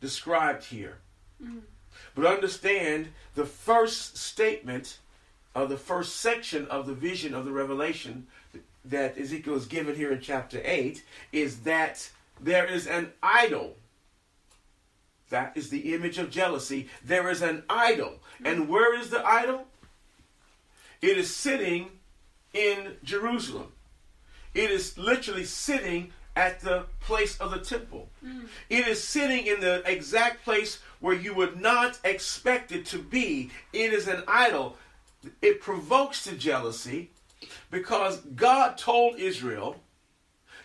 described here. But understand the first statement of the first section of the vision of the revelation that Ezekiel is given here in chapter 8 is that there is an idol. That is the image of jealousy. There is an idol. And where is the idol? It is sitting in Jerusalem. It is literally sitting at the place of the temple. It is sitting in the exact place where you would not expect it to be. It is an idol. It provokes to jealousy because God told Israel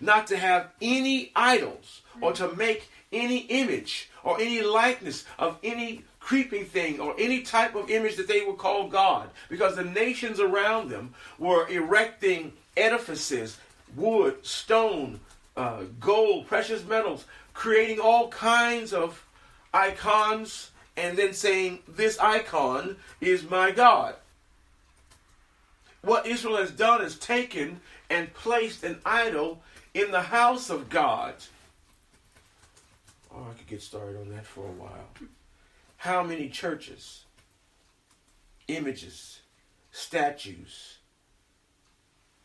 not to have any idols or to make any image or any likeness of any creeping thing or any type of image that they would call God, because the nations around them were erecting edifices, wood, stone, gold, precious metals, creating all kinds of icons and then saying, this icon is my God. What Israel has done is taken and placed an idol in the house of God. Oh, I could get started on that for a while. How many churches, images, statues,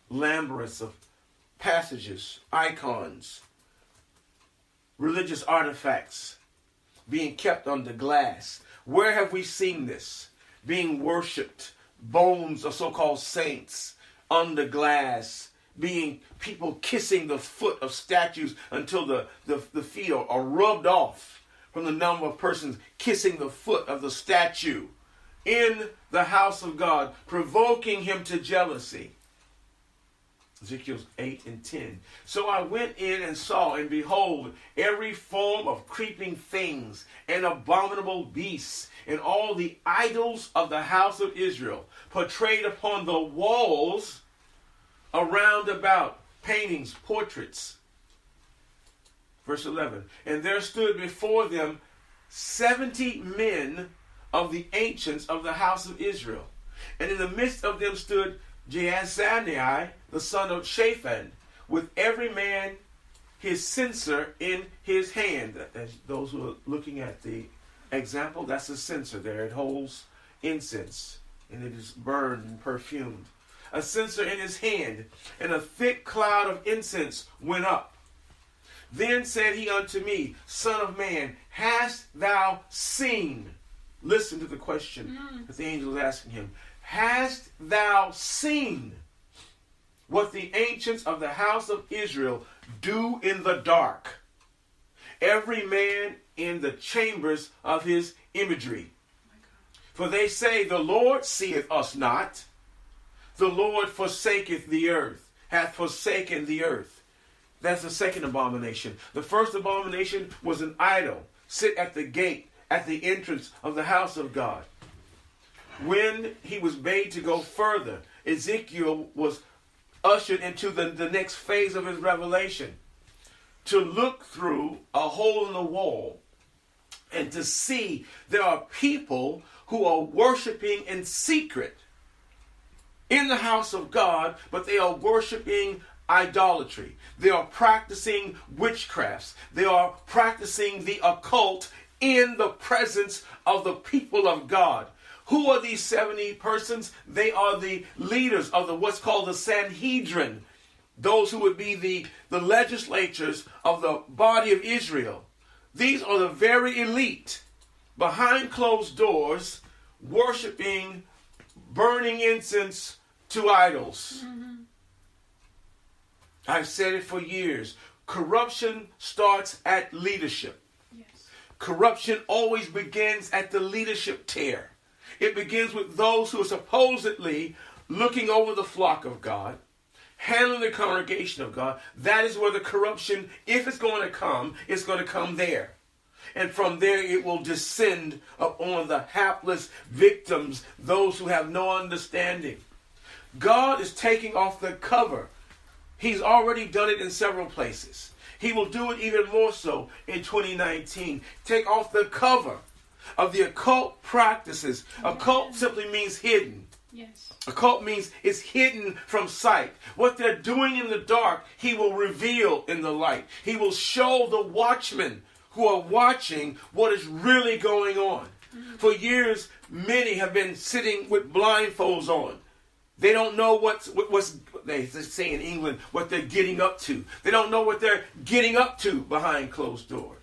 labyrinths of passages, icons, religious artifacts being kept under glass. Where have we seen this? Being worshipped, bones of so-called saints under glass, being people kissing the foot of statues until the feet are rubbed off from the number of persons kissing the foot of the statue in the house of God, provoking him to jealousy. Ezekiel 8 and 10. So I went in and saw, and behold, every form of creeping things and abominable beasts, and all the idols of the house of Israel, portrayed upon the walls around about, paintings, portraits. Verse 11. And there stood before them 70 men of the ancients of the house of Israel. And in the midst of them stood Jaazaniah, the son of Shaphan, with every man his censer in his hand. As those who are looking at the example, that's a censer there. It holds incense, and it is burned and perfumed. A censer in his hand, and a thick cloud of incense went up. Then said he unto me, Son of man, hast thou seen? Listen to the question that the angel is asking him. Hast thou seen what the ancients of the house of Israel do in the dark? Every man in the chambers of his imagery. For they say, the Lord seeth us not. The Lord forsaketh the earth, hath forsaken the earth. That's the second abomination. The first abomination was an idol, sit at the gate, at the entrance of the house of God. When he was made to go further, Ezekiel was ushered into the next phase of his revelation, to look through a hole in the wall and to see there are people who are worshiping in secret in the house of God, but they are worshiping idolatry. They are practicing witchcrafts. They are practicing the occult in the presence of the people of God. Who are these 70 persons? They are the leaders of what's called the Sanhedrin. Those who would be the legislatures of the body of Israel. These are the very elite, behind closed doors, worshiping, burning incense to idols. I've said it for years. Corruption starts at leadership. Yes. Corruption always begins at the leadership tier. It begins with those who are supposedly looking over the flock of God, handling the congregation of God. That is where the corruption, if it's going to come, it's going to come there. And from there it will descend upon the hapless victims, those who have no understanding. God is taking off the cover. He's already done it in several places. He will do it even more so in 2019. Take off the cover of the occult practices. Occult simply means hidden. Yes. Occult means it's hidden from sight. What they're doing in the dark, he will reveal in the light. He will show the watchman who are watching what is really going on. For years, many have been sitting with blindfolds on. They don't know what's they say in England, what they're getting up to. They don't know what they're getting up to behind closed doors.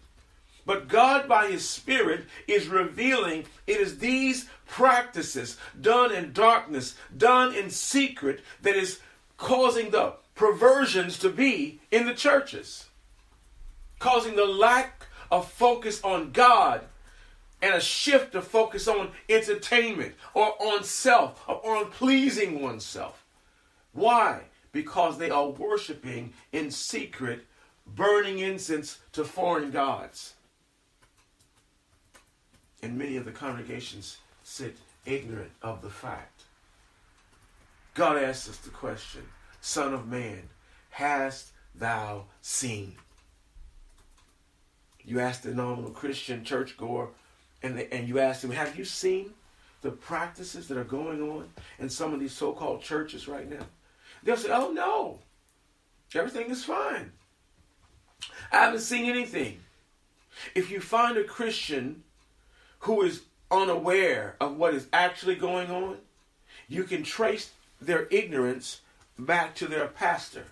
But God, by his Spirit, is revealing it is these practices done in darkness, done in secret, that is causing the perversions to be in the churches, causing the lack of focus on God and a shift of focus on entertainment or on self or on pleasing oneself. Why? Because they are worshiping in secret, burning incense to foreign gods. And many of the congregations sit ignorant of the fact. God asks us the question, Son of man, hast thou seen? You ask the nominal Christian churchgoer, and you ask them, have you seen the practices that are going on in some of these so-called churches right now? They'll say, oh no, everything is fine. I haven't seen anything. If you find a Christian who is unaware of what is actually going on, you can trace their ignorance back to their pastor,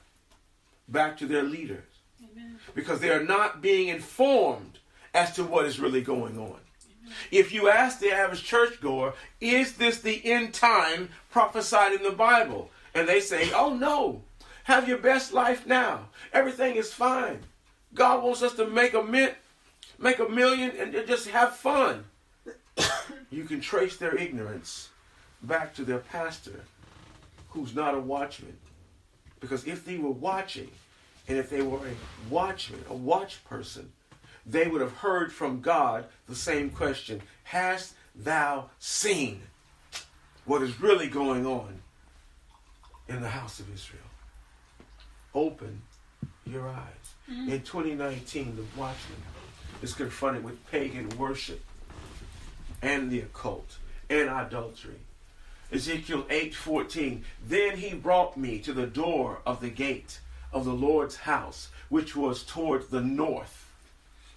back to their leaders. Amen. Because they are not being informed as to what is really going on. Amen. If you ask the average churchgoer, is this the end time prophesied in the Bible? And they say, oh no, have your best life now. Everything is fine. God wants us to make a million and just have fun. You can trace their ignorance back to their pastor, who's not a watchman. Because if they were watching, and if they were a watchman, a watch person, they would have heard from God the same question, hast thou seen what is really going on in the house of Israel? Open your eyes. Mm-hmm. In 2019, the Watchman is confronted with pagan worship and the occult and adultery. Ezekiel 8:14, then he brought me to the door of the gate of the Lord's house, which was toward the north.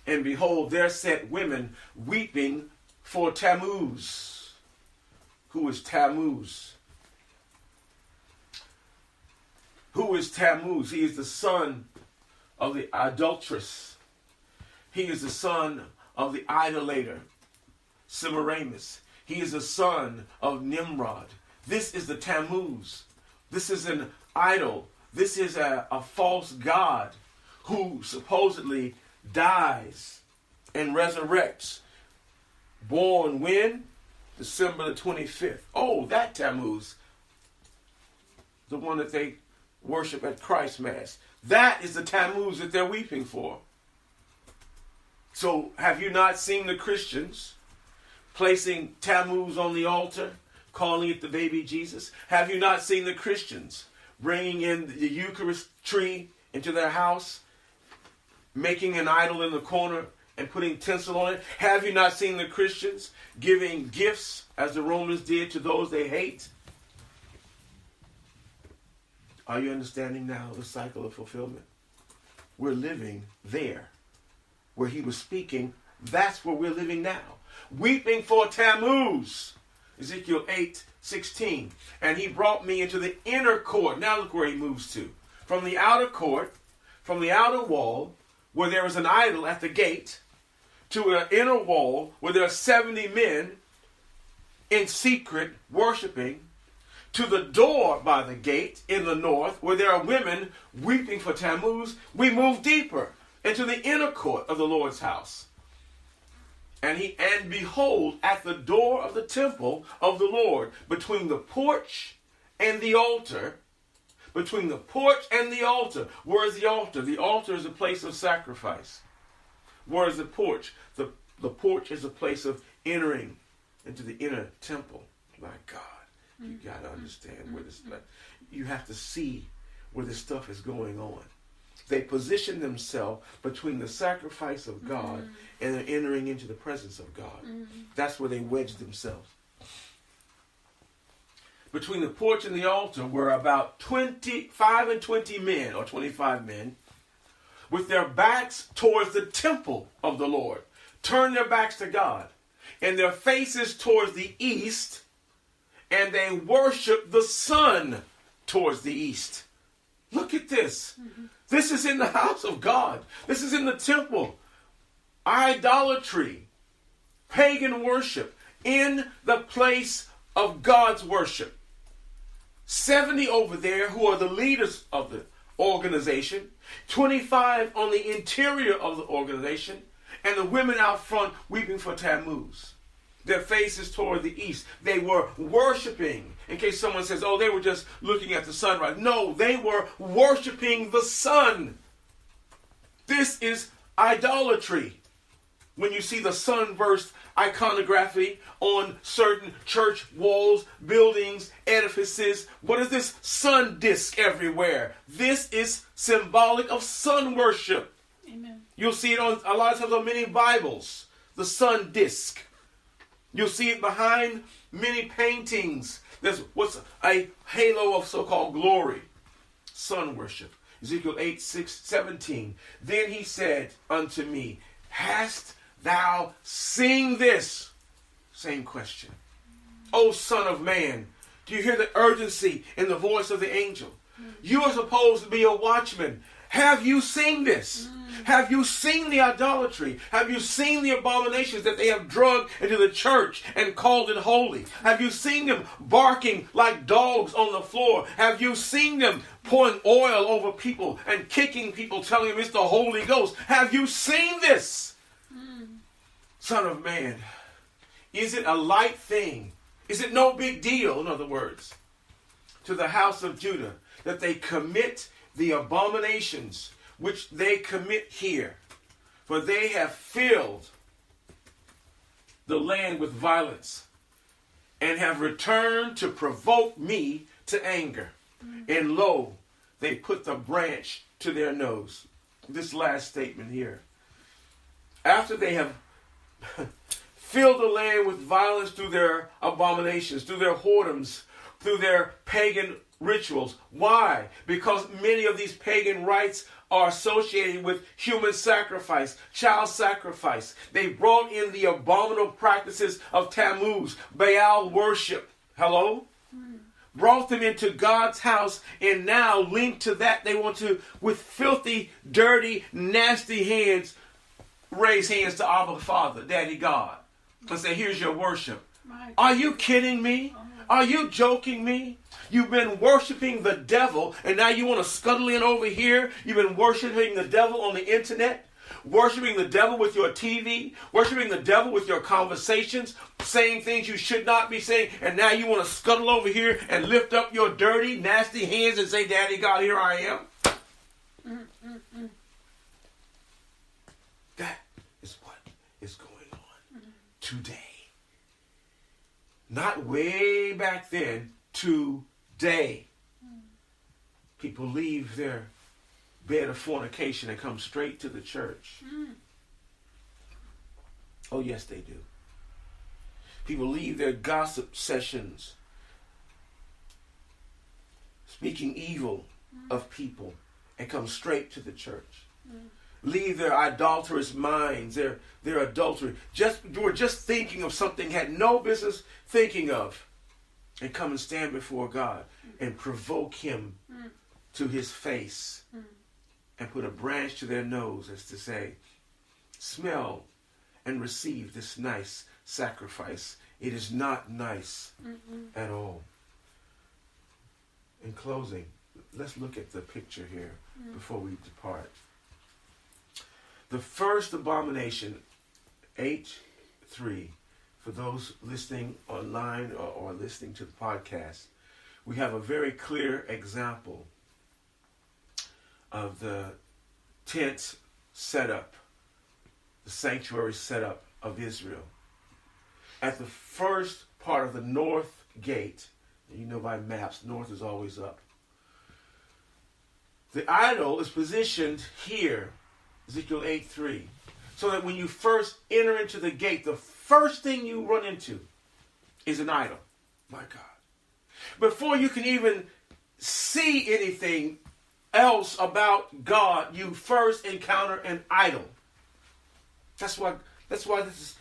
And behold, there sat women weeping for Tammuz. Who is Tammuz? Who is Tammuz? He is the son of the adulteress. He is the son of the idolater, Semiramis. He is the son of Nimrod. This is the Tammuz. This is an idol. This is a false god who supposedly dies and resurrects. Born when? December the 25th. Oh, that Tammuz. The one that they worship at Christ Mass. That is the Tammuz that they're weeping for. So have you not seen the Christians placing Tammuz on the altar, calling it the baby Jesus? Have you not seen the Christians bringing in the Eucharist tree into their house, making an idol in the corner and putting tinsel on it? Have you not seen the Christians giving gifts, as the Romans did, to those they hate? Are you understanding now the cycle of fulfillment? We're living there. Where he was speaking, that's where we're living now. Weeping for Tammuz. Ezekiel 8:16. And he brought me into the inner court. Now look where he moves to. From the outer court, from the outer wall, where there is an idol at the gate, to an inner wall where there are 70 men in secret worshiping, to the door by the gate in the north, where there are women weeping for Tammuz. We move deeper into the inner court of the Lord's house. And behold, at the door of the temple of the Lord, between the porch and the altar, where is the altar? The altar is a place of sacrifice. Where is the porch? The porch is a place of entering into the inner temple. My God, you got to understand where this. You have to see where this stuff is going on. They position themselves between the sacrifice of God and they're entering into the presence of God. That's where they wedge themselves. Between the porch and the altar were about 25 men, or 25 men, with their backs towards the temple of the Lord. Turn their backs to God. And their faces towards the east. And they worship the sun towards the east. Look at this. Mm-hmm. This is in the house of God. This is in the temple. Idolatry. Pagan worship. In the place of God's worship. 70 over there who are the leaders of the organization. 25 on the interior of the organization. And the women out front weeping for Tammuz. Their faces toward the east. They were worshiping. In case someone says, oh, they were just looking at the sunrise. No, they were worshiping the sun. This is idolatry. When you see the sunburst iconography on certain church walls, buildings, edifices, what is this sun disk everywhere? This is symbolic of sun worship. Amen. You'll see it on a lot of times on many Bibles, the sun disk. You'll see it behind many paintings. There's what's a halo of so-called glory. Sun worship. Ezekiel 8:17. Then he said unto me, hast thou seen this? Same question. O Son of Man, do you hear the urgency in the voice of the angel? You are supposed to be a watchman. Have you seen this? Have you seen the idolatry? Have you seen the abominations that they have drugged into the church and called it holy? Have you seen them barking like dogs on the floor? Have you seen them pouring oil over people and kicking people, telling them it's the Holy Ghost? Have you seen this? Son of man, is it a light thing? Is it no big deal, in other words, to the house of Judah that they commit the abominations which they commit here? For they have filled the land with violence and have returned to provoke me to anger. And lo, they put the branch to their nose. This last statement here. After they have filled the land with violence through their abominations, through their whoredoms, through their pagan rituals. Why? Because many of these pagan rites are associated with human sacrifice, child sacrifice. They brought in the abominable practices of Tammuz, Baal worship. Hello? Brought them into God's house, and now linked to that, they want to, with filthy, dirty, nasty hands, raise hands to Abba Father, Daddy God, and say, here's your worship. Are you kidding me? Are you joking me? You've been worshiping the devil, and now you want to scuttle in over here. You've been worshiping the devil on the internet, worshiping the devil with your TV, worshiping the devil with your conversations, saying things you should not be saying, and now you want to scuttle over here and lift up your dirty, nasty hands and say, Daddy God, here I am. That is what is going on today. Not way back then, today. People leave their bed of fornication and come straight to the church. Oh, yes, they do. People leave their gossip sessions, speaking evil of people, and come straight to the church. Leave their idolatrous minds, their adultery. We're just thinking of something had no business thinking of, and come and stand before God and provoke him to his face and put a branch to their nose as to say, smell and receive this nice sacrifice. It is not nice at all. In closing, let's look at the picture here before we depart. The first abomination, H3, for those listening online or listening to the podcast, we have a very clear example of the tent setup, the sanctuary setup of Israel. At the first part of the north gate, you know by maps, north is always up. The idol is positioned here, Ezekiel 8:3, so that when you first enter into the gate, the first thing you run into is an idol. My God. Before you can even see anything else about God, you first encounter an idol. That's why this is